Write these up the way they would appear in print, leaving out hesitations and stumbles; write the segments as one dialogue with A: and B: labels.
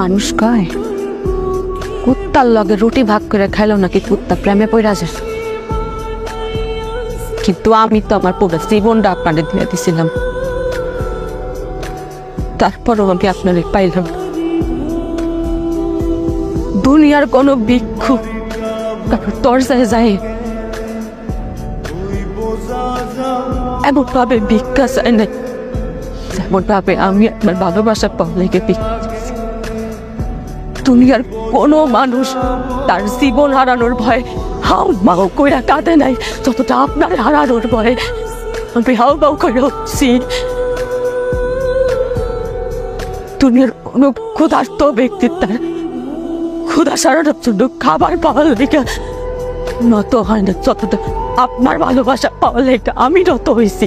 A: মানুষ কয় কুত্তার লগে রুটি ভাগ করে খাইলো নাকি কুত্তা প্রেমে পড়া যায়। কিন্তু আমি তো আমার পুরো জীবনটা আপনাদের দিয়ে দিছিলাম, তারপরও আমি আপনাদের পাইলাম। দুনিয়ার কোনো ভিক্ষু কারোর দরজায় যায় এমন ভাবে ভিক্ষা চায় না, যেমন ভাবে আমি আপনার ভালোবাসা পাওয়া লেগে ভিক্ষা চাইছি। দুনিয়ার কোনো মানুষ তার জীবন হারানোর ভয় হাউ মাউ কইরা কাঁদে নাই যতটা আপনার হারানোর ভয়ে আমি হাউ মাউ করে হচ্ছি। দুনিয়ার কোনো ক্ষুধার্ত ব্যক্তির তার ক্ষুধা সারানোর জন্য খাবার পাওয়ার লেগে নত হয় না যতটা আপনার ভালোবাসা পাওয়ার লেগে আমি নত হয়েছি।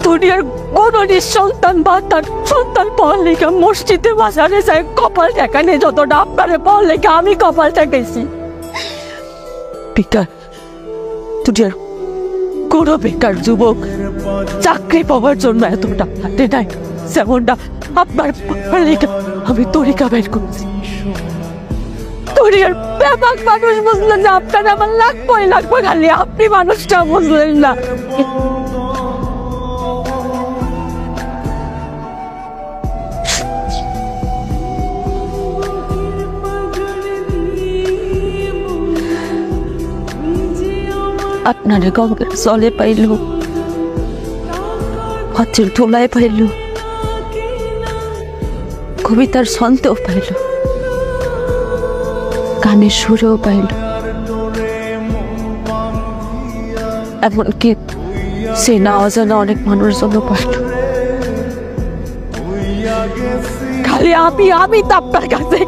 A: দুনিয়ার কোন নিঃসন্তান বা তার সন্তান পাওয়ার লেগে মসজিদে বাজারে যায় কপাল ঠেকানে যতটা আপনারে পাওয়ার লেগে আমি কপাল ঠেকাইছি। বেকার দুনিয়ার কোন বেকার যুবক চাকরি পাওয়ার জন্য এতটা হাতে নাই যেমনটা আপনার পাওয়ার লেগে আমি তরিকা বের করছি। দুনিয়ার ব্যাপক মানুষ বুঝলেন না, আপনার আমার লাগবে খালি আপনি মানুষটা বুঝলেন না। আপনারে গঙ্গার জলে পাইল, হচ্ছের ধুলায় পাইল, কবিতার ছন্দেও পাইল, গানের সুরেও পাইল, এমনকি সে না অজানা অনেক মানুষ জন্য পাইল। খালি আমি তো আপনার কাছে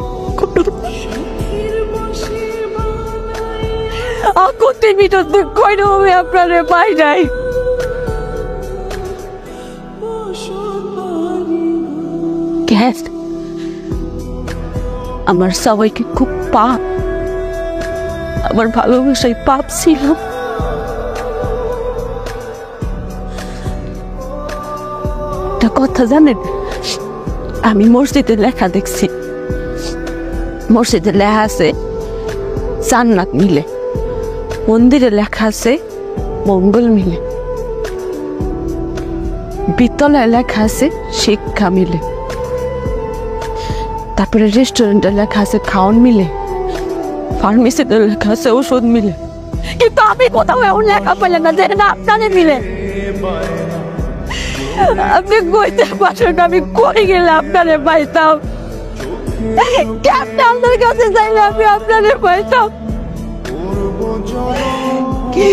A: আকতি মিটতে কইনো আমি আপনারে পাই নাই। গ্যাস আমার সবাইকে খুব পাপ, আমার ভালোবাসায় পাপ ছিল। একটা কথা জানেন, আমি মসজিদে লেখা দেখছি, মসজিদে লেখা আছে জান্নাত মিলে, মন্দিরে লেখা আছে মঙ্গল মিলে, বিদ্যালয়ে লেখা আছে শিক্ষা মিলে, তারপরে রেস্টুরেন্টে লেখা আছে খাওয়ান মিলে, ফার্মেসিতে লেখা আছে ওষুধ মিলে। কিন্তু আমি কোথাও এমন লেখা পেলাম না যে না আপনারে মিলে। আপনি কইতে পারেন আমি কই গেলে আপনারে পাইতাম, কেমন আপনার কাছে চাইলে আমি আপনারে পাইতাম।
B: কি